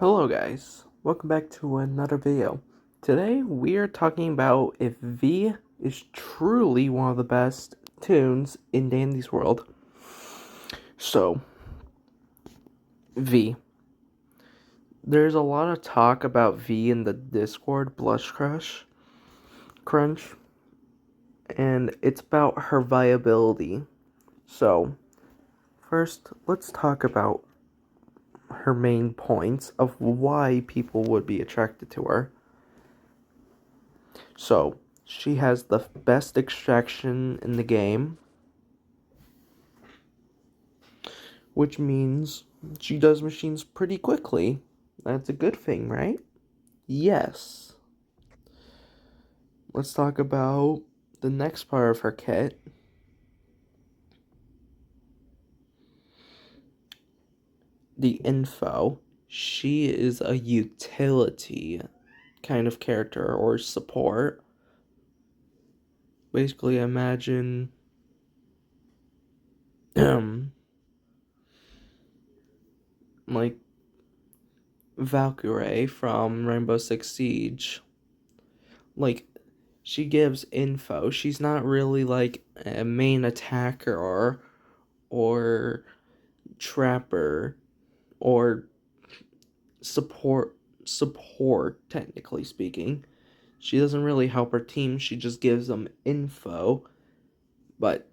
Hello guys, welcome back to another video. Today we are talking about if V is truly one of the best tunes in Dandy's world. So, V. There's a lot of talk about V in the Discord, Blush Crunch, and it's about her viability. So, first, let's talk about her main points of why people would be attracted to her. So, she has the best extraction in the game, which means she does machines pretty quickly. That's a good thing, right? Yes. Let's talk about the next part of her kit. The info. She is a utility kind of character or support. Basically, imagine like Valkyrie from Rainbow Six Siege. Like, she gives info. She's not really like a main attacker or trapper or support technically speaking. She doesn't really help her team. She just gives them info. But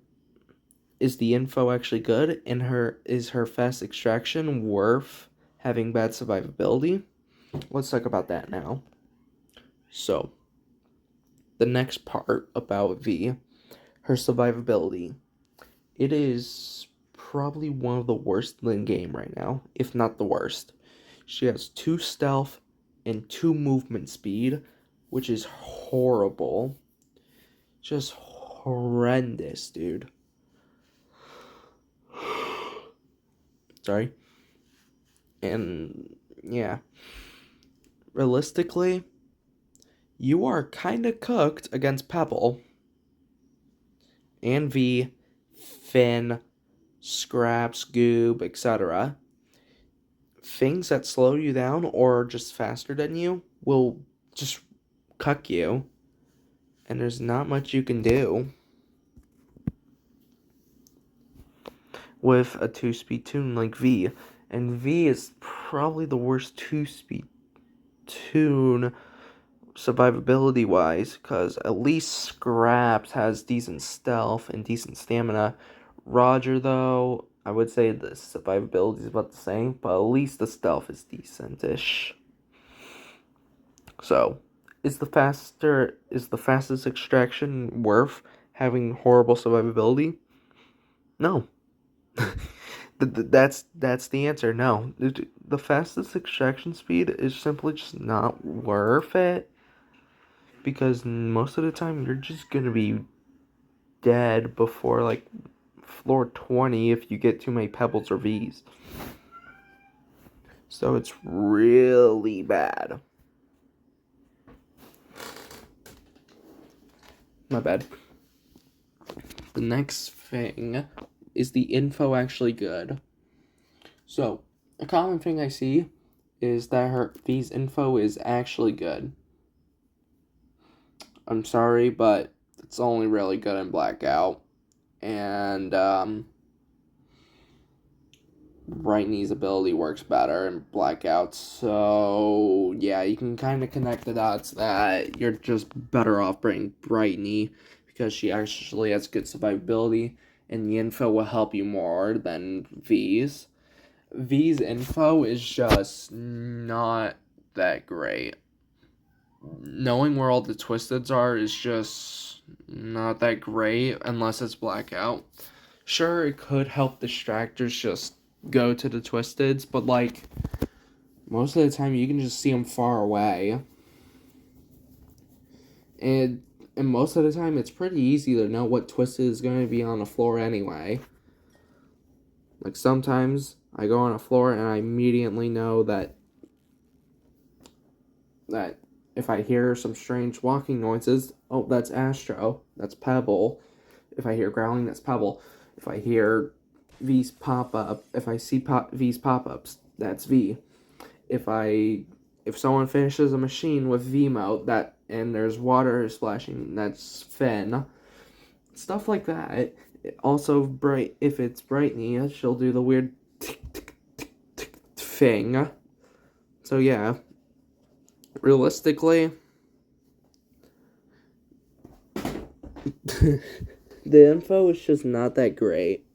is the info actually good? And is her fast extraction worth having bad survivability? Let's talk about that now. So, the next part about V, her survivability. It is probably one of the worst in the game right now, if not the worst. She has 2 stealth and 2 movement speed, which is horrible. Just horrendous, dude. Sorry. And yeah. Realistically, you are kind of cooked against Pebble and V, Finn, Scraps, Goob, etc. Things that slow you down or are just faster than you will just cuck you, and there's not much you can do with a 2-speed Toon like V. And V is probably the worst 2-speed Toon survivability wise, because at least Scraps has decent stealth and decent stamina. Roger, though, I would say the survivability is about the same, but at least the stealth is decent-ish. So, is the fastest extraction worth having horrible survivability? No. That's the answer. No. The fastest extraction speed is simply just not worth it, because most of the time you're just gonna be dead before like floor 20 if you get too many pebbles or V's. So it's really bad. My bad. The next thing is the info actually good? So, a common thing I see is that her V's info is actually good. I'm sorry, but it's only really good in Blackout. And Brightney's ability works better in Blackout. So, yeah, you can kind of connect the dots that you're just better off bringing Brightney because she actually has good survivability, and the info will help you more than V's. V's info is just not that great. Knowing where all the twisteds are is just not that great unless it's Blackout. Sure, it could help distractors just go to the twisteds, but like most of the time you can just see them far away. And most of the time it's pretty easy to know what twisted is going to be on the floor anyway. Like sometimes I go on a floor and I immediately know that if I hear some strange walking noises, oh, that's Astro, that's Pebble. If I hear growling, that's Pebble. If I hear V's pop up, if I see V's pop ups, that's V. if someone finishes a machine with V mode and there's water splashing, that's Finn. Stuff like that. Also, if it's Brightney, she'll do the weird tick tick tick tick thing. So yeah, realistically, the info is just not that great.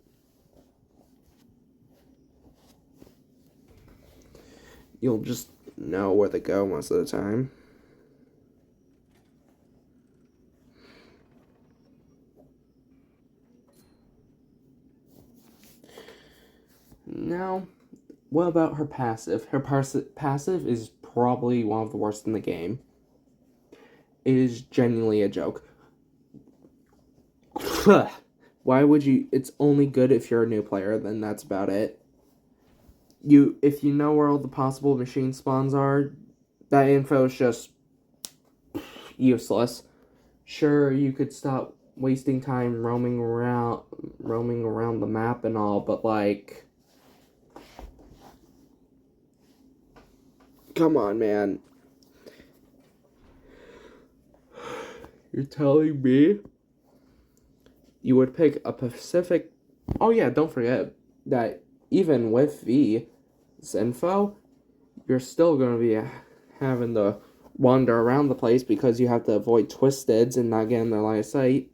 You'll just know where to go most of the time. Now, what about her passive? Her passive is probably one of the worst in the game. It is genuinely a joke. Why would you? It's only good if you're a new player, then that's about it. If you know where all the possible machine spawns are, that info is just useless. Sure, you could stop wasting time roaming around the map and all, but like, come on, man. You're telling me you would pick a Pacific? Oh yeah, don't forget that even with V's info, you're still going to be having to wander around the place because you have to avoid twisteds and not get in their line of sight.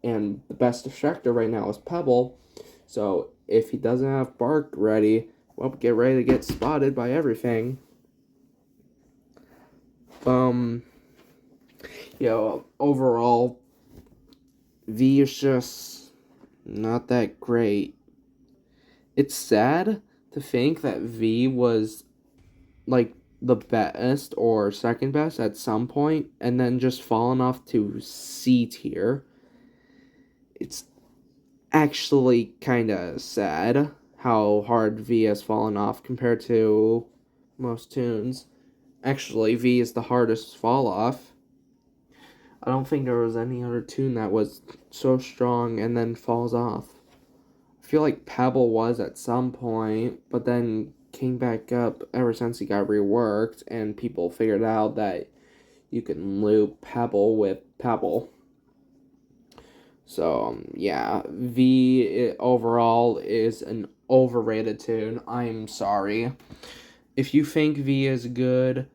And the best distractor right now is Pebble. So if he doesn't have Bark ready, well, get ready to get spotted by everything. Overall, V is just not that great. It's sad to think that V was like the best or second best at some point and then just fallen off to C tier. It's actually kind of sad how hard V has fallen off compared to most Toons. Actually, V is the hardest fall off. I don't think there was any other Toon that was so strong and then falls off. I feel like Pebble was at some point, but then came back up ever since he got reworked and people figured out that you can loop Pebble with Pebble. So, yeah, V overall is an overrated Toon. I'm sorry. If you think V is good,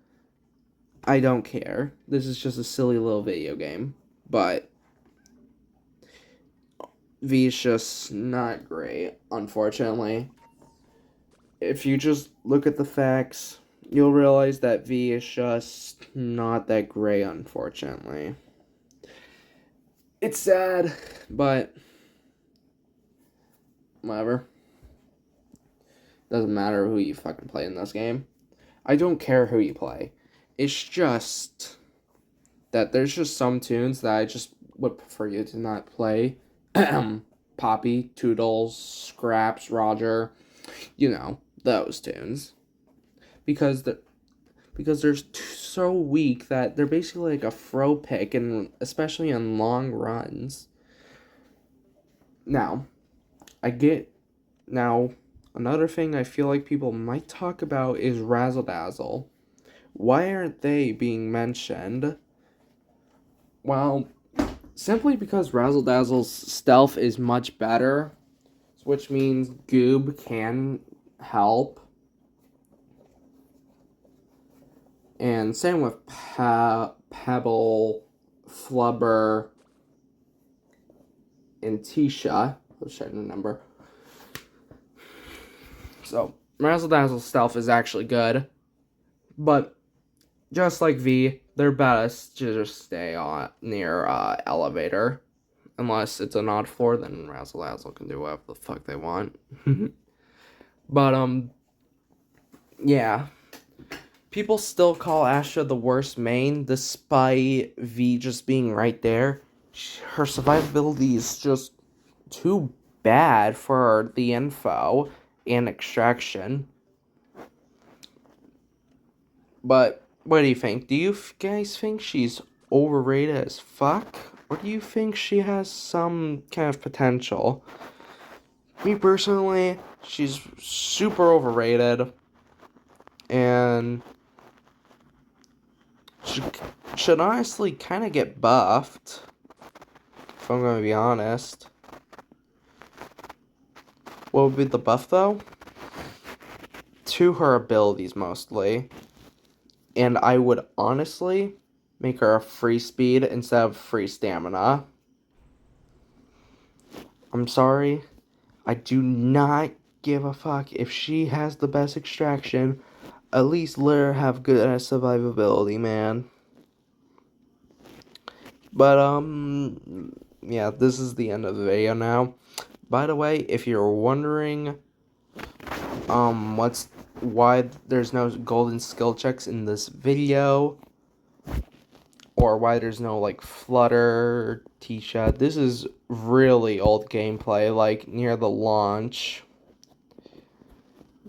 I don't care. This is just a silly little video game. But V is just not great, unfortunately. If you just look at the facts, you'll realize that V is just not that great, unfortunately. It's sad, but whatever. Doesn't matter who you fucking play in this game. I don't care who you play. It's just that there's just some Toons that I just would prefer you to not play. Poppy, Toodles, Scraps, Roger, those Toons. Because they're so weak that they're basically like a throw pick, and especially on long runs. Now, another thing I feel like people might talk about is Razzle Dazzle. Why aren't they being mentioned? Well, simply because Razzle Dazzle's stealth is much better, which means Goob can help. And same with Pebble, Flubber, and Tisha. I was trying to remember. So, Razzle Dazzle's stealth is actually good. But, just like V, they're best to just stay near elevator. Unless it's an odd floor, then Razzle Dazzle can do whatever the fuck they want. But, yeah. People still call Astra the worst main, despite V just being right there. Her survivability is just too bad for the info and extraction. But what do you think? Do you guys think she's overrated as fuck? Or do you think she has some kind of potential? Me personally, she's super overrated. and should honestly kind of get buffed, if I'm going to be honest. What would be the buff, though? To her abilities, mostly. And I would honestly make her a free speed instead of free stamina. I'm sorry. I do not give a fuck if she has the best extraction. At least let her have good survivability, man. But, yeah, this is the end of the video now. By the way, if you're wondering, why there's no golden skill checks in this video, or why there's no, like, flutter, T-shot, this is really old gameplay, like, near the launch,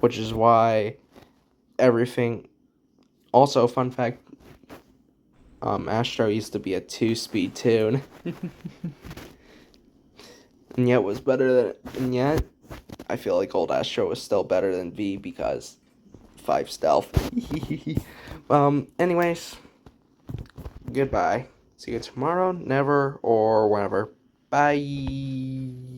which is why everything, also, fun fact, Astro used to be a 2-speed Toon, and yet I feel like old Astro was still better than V because 5 stealth. Anyways, goodbye. See you tomorrow, never, or whenever. Bye.